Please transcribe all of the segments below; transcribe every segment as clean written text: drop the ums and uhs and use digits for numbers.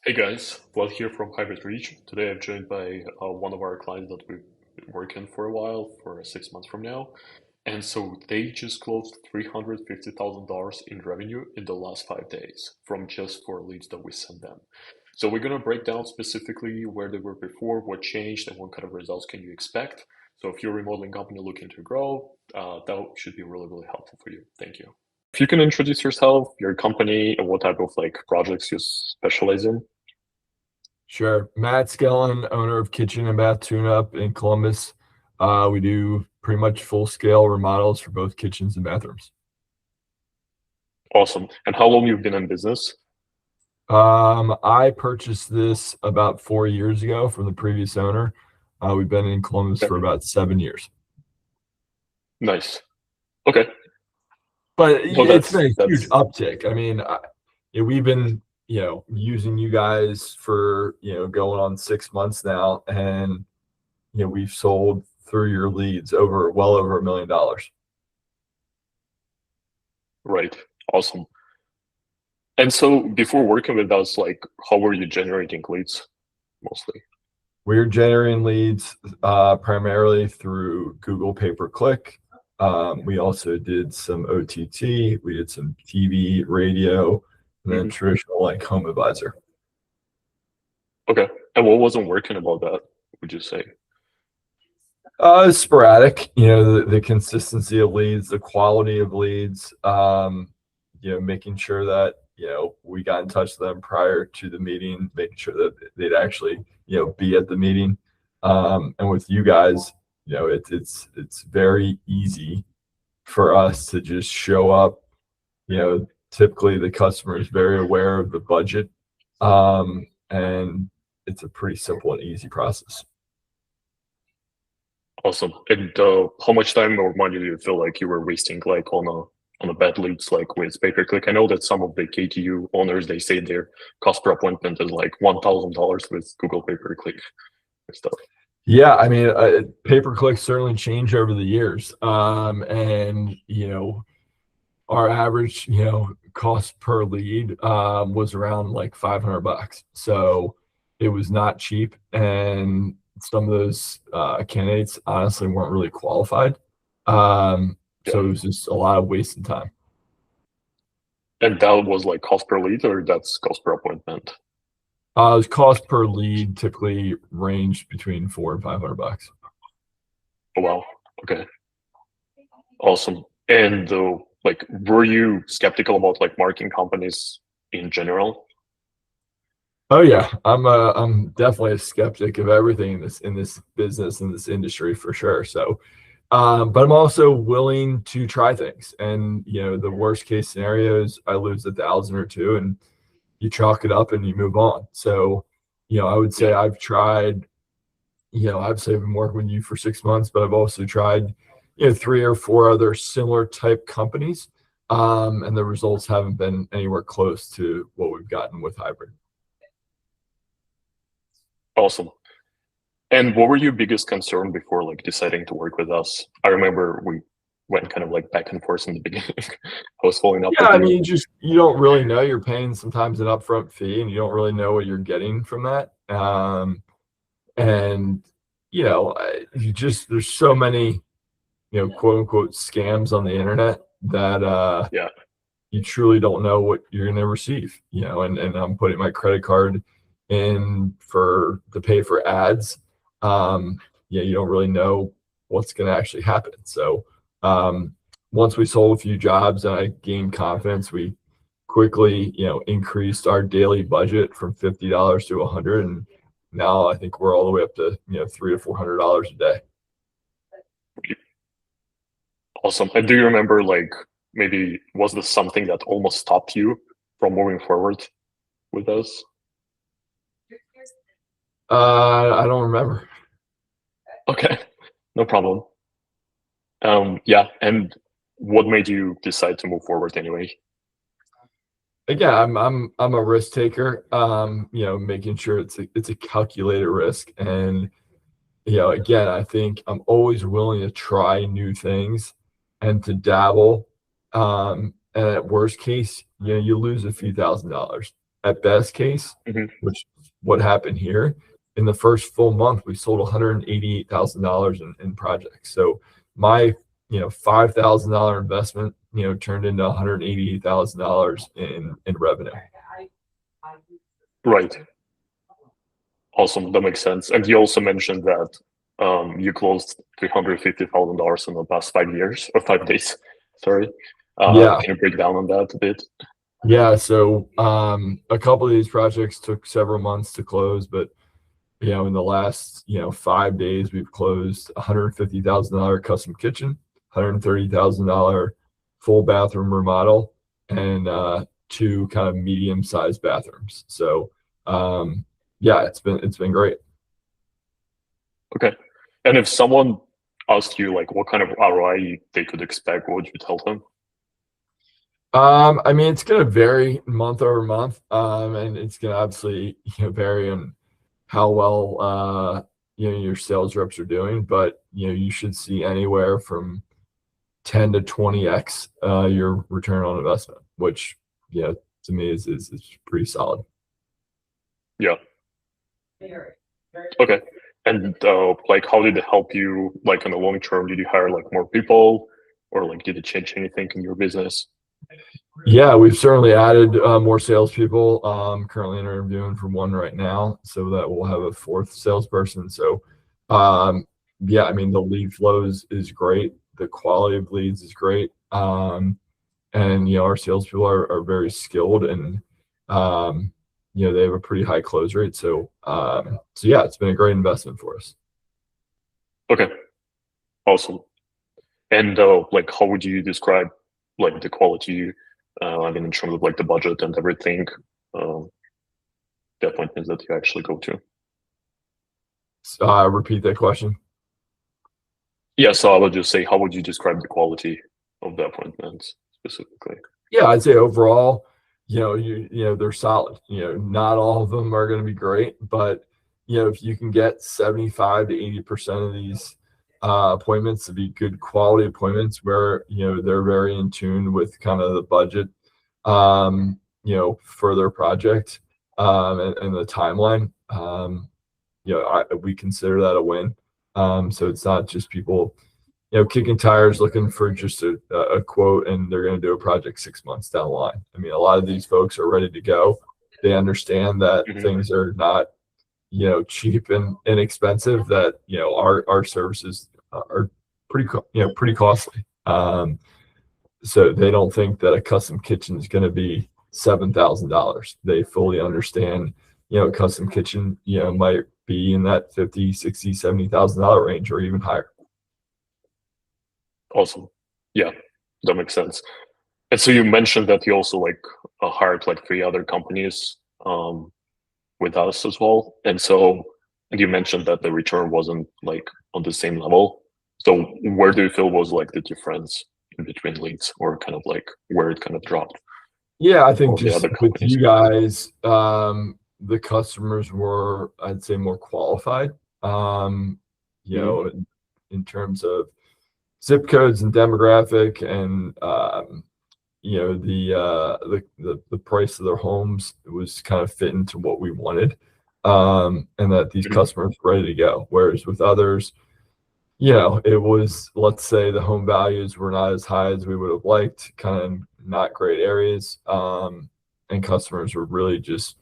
Hey guys, Vlad here from Hybrid Reach. Today I'm joined by one of our clients that we've been working for a while, for 6 months from now. And so they just closed $350,000 in revenue in the last 5 days from just 4 leads that we sent them. So we're going to break down specifically where they were before, what changed, and what kind of results can you expect. So if you're a remodeling company looking to grow, that should be really, really helpful for you. Thank you. If you can introduce yourself, your company, and what type of projects you specialize in. Sure. Matt Skellen, owner of Kitchen and Bath Tune Up in Columbus. We do pretty much full scale remodels for both kitchens and bathrooms. Awesome. And how long you've been in business? I purchased this about 4 years ago from the previous owner. We've been in Columbus Okay. for about 7 years. Nice. Okay. But Well, it's been a huge that's uptick. I mean, we've been, using you guys for, going on 6 months now, and we've sold through your leads well over $1 million. right. Awesome. And so before working with us, how were you generating leads mostly? We're generating leads primarily through Google pay-per-click. We also did some OTT. We did some TV, radio, and then Hmm. traditional like home advisor. Okay. And what wasn't working about that, would you say? Sporadic, the consistency of leads, the quality of leads, making sure that, we got in touch with them prior to the meeting, making sure that they'd actually, be at the meeting. And with you guys, it's very easy for us to just show up. Typically the customer is very aware of the budget. And it's a pretty simple and easy process. Awesome. And how much time or money do you feel like you were wasting on a bad leads with pay-per-click? I know that some of the KTU owners, they say their cost per appointment is like $1,000 with Google pay-per-click and stuff. Yeah, I mean, pay-per-click certainly changed over the years. And our average, cost per lead was around like $500. So it was not cheap, and some of those candidates honestly weren't really qualified. Yeah. So it was just a lot of wasted time. And that was like cost per lead, or that's cost per appointment? His cost per lead typically ranged between $400 and $500. Oh, wow. Okay. Awesome. And were you skeptical about marketing companies in general? Oh yeah, I'm definitely a skeptic of everything in this business, in this industry, for sure. So, but I'm also willing to try things. And the worst case scenarios, I lose 1,000 or two, and you chalk it up and you move on. So, I would say Yeah. I've tried. I've been working with you for 6 months, but I've also tried, three or four other similar type companies, and the results haven't been anywhere close to what we've gotten with hybrid. Awesome. And what were your biggest concern before deciding to work with us? I remember we went kind of back and forth in the beginning. I was following up Yeah, with I you. mean, you don't really know. You're paying sometimes an upfront fee, and you don't really know what you're getting from that. And there's so many, quote unquote scams on the internet that Yeah. you truly don't know what you're going to receive. And I'm putting my credit card in to pay for ads. You don't really know what's going to actually happen. So once we sold a few jobs and I gained confidence, we quickly, increased our daily budget from $50 to 100, and now I think we're all the way up to $300 to $400 a day. Awesome. And do you remember maybe was this something that almost stopped you from moving forward with us? I don't remember. Okay. No problem. Yeah. And what made you decide to move forward anyway? Again, I'm a risk taker. Making sure it's a calculated risk, and again, I think I'm always willing to try new things and to dabble. And at worst case, you lose a few $1,000s. at best case, Hmm. which what happened here, in the first full month, we sold $188,000 in projects. So my, $5,000 investment, turned into $188,000 in revenue. Right. Awesome. That makes sense. And you also mentioned that you closed $350,000 in the past 5 years or 5 days. Sorry. Yeah. Can you break down on that a bit? Yeah. So a couple of these projects took several months to close, but in the last 5 days, we've closed $150,000 custom kitchen, $130,000 full bathroom remodel, and two kind of medium-sized bathrooms. So yeah, it's been great. Okay. And if someone asked you like what kind of ROI they could expect, what would you tell them? I mean, it's going to vary month over month, and it's going to obviously vary on how well your sales reps are doing, but you should see anywhere from 10 to 20x your return on investment, which to me is pretty solid. Yeah. Okay. And like, how did it help you? Like in the long term, did you hire like more people, or like did it change anything in your business? Yeah, we've certainly added more salespeople. Currently interviewing for one right now, so that we'll have a fourth salesperson. So, yeah, I mean the lead flows is great. The quality of leads is great. And our salespeople are very skilled, and they have a pretty high close rate. So, so yeah, it's been a great investment for us. Okay. Awesome. And like, how would you describe like the quality? I mean, in terms of like the budget and everything, the appointments that you actually go to. Repeat that question. Yeah, so I would just say, how would you describe the quality of the appointments specifically? Yeah, I'd say overall, they're solid. Not all of them are going to be great, but if you can get 75 to 80% of these appointments to be good quality appointments where they're very in tune with kind of the budget, for their project, and the timeline, we consider that a win. So it's not just people kicking tires looking for just a quote, and they're going to do a project 6 months down the line. I mean, a lot of these folks are ready to go. They understand that things are not, cheap and inexpensive, that, our services are pretty costly. So they don't think that a custom kitchen is going to be $7,000. They fully understand, a custom kitchen, might be in that 50, 60, $70,000 range or even higher. Awesome. Yeah, that makes sense. And so you mentioned that you also like hired like 3 other companies with us as well. And you mentioned that the return wasn't like on the same level. So where do you feel was like the difference in between leads, or kind of like where it kind of dropped? Yeah, I think The just other with companies. you guys, the customers were, I'd say, more qualified. In terms of zip codes and demographic, and the price of their homes was kind of fit into what we wanted, and that these customers were ready to go. Whereas with others, it was, let's say, the home values were not as high as we would have liked, kind of not great areas, and customers were really just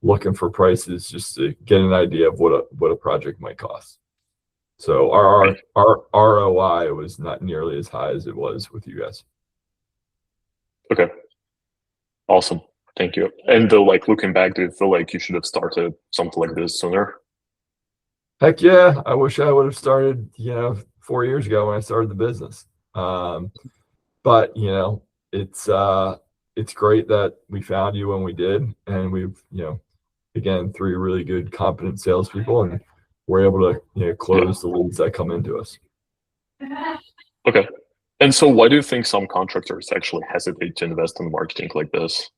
looking for prices just to get an idea of what a project might cost. So our ROI was not nearly as high as it was with you guys. Okay. Awesome. Thank you. And like looking back, do you feel like you should have started something like this sooner? Heck yeah, I wish I would have started, 4 years ago when I started the business. But it's great that we found you when we did, and we've, again, 3 really good, competent salespeople, and we're able to, close the leads that come into us. Okay. And so why do you think some contractors actually hesitate to invest in marketing like this?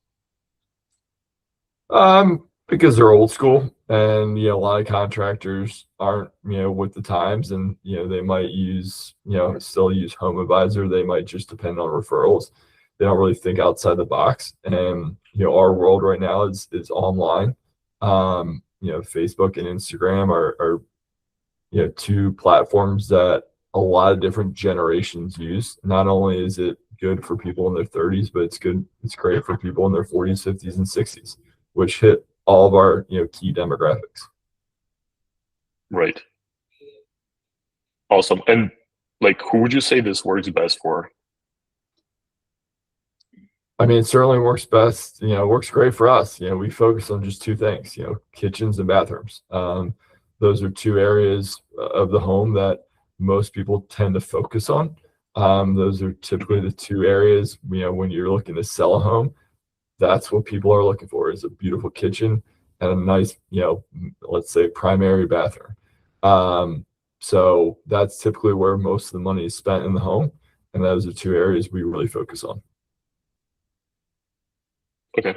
Because they're old school, and a lot of contractors aren't with the times, and they might still use Home Advisor. They might just depend on referrals. they don't really think outside the box. And our world right now is online. Facebook and Instagram are two platforms that a lot of different generations use. Not only is it good for people in their 30s, but it's great for people in their 40s, 50s, and 60s, which hit all of our key demographics. Right. Awesome. And like, who would you say this works best for? I mean, it certainly works best. It works great for us. We focus on just two things. Kitchens and bathrooms. Those are two areas of the home that most people tend to focus on. Those are typically the two areas. When you're looking to sell a home, that's what people are looking for: is a beautiful kitchen and a nice, let's say, primary bathroom. So that's typically where most of the money is spent in the home, and those are two areas we really focus on. Okay.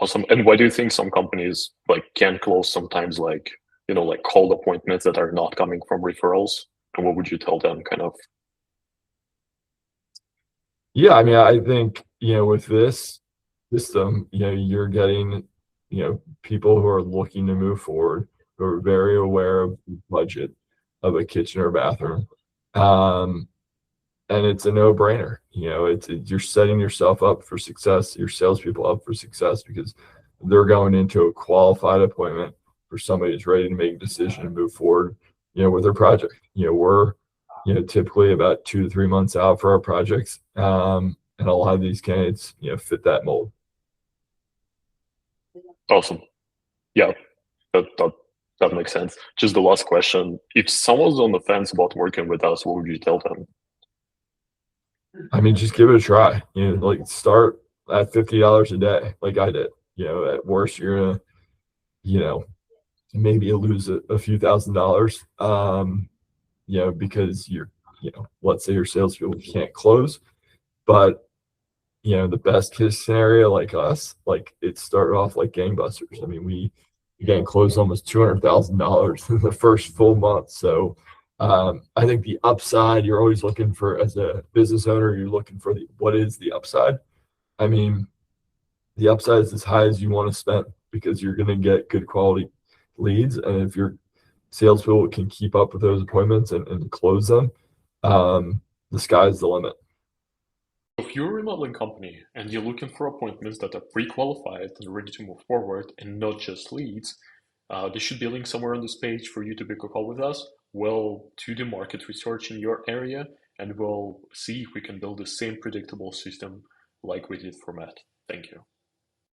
Awesome. And why do you think some companies like can close sometimes like, like cold appointments that are not coming from referrals? And what would you tell them kind of? Yeah, I mean, I think, with this system, you're getting, people who are looking to move forward, who are very aware of the budget of a kitchen or bathroom. Um, and it's a no-brainer. You're setting yourself up for success, your salespeople up for success, because they're going into a qualified appointment for somebody who's ready to make a decision and move forward, with their project. We're typically about 2 to 3 months out for our projects, and a lot of these candidates fit that mold. Awesome. Yeah, that that makes sense. Just the last question. If someone's on the fence about working with us, what would you tell them? I mean, just give it a try. Like, start at $50 a day, like I did. At worst, you're gonna, you know, maybe lose a few $1,000. Because let's say your salespeople can't close, but the best case scenario, like us, like it started off like gangbusters. I mean, we again closed almost $200,000 in the first full month. So I think the upside, you're always looking for, as a business owner, you're looking for what is the upside. I mean, the upside is as high as you want to spend, because you're going to get good quality leads, and if your salespeople can keep up with those appointments and close them, the sky's the limit. If you're a remodeling company and you're looking for appointments that are pre-qualified and ready to move forward and not just leads, there should be a link somewhere on this page for you to book a call with us. We'll do the market research in your area and we'll see if we can build the same predictable system like we did for Matt. Thank you.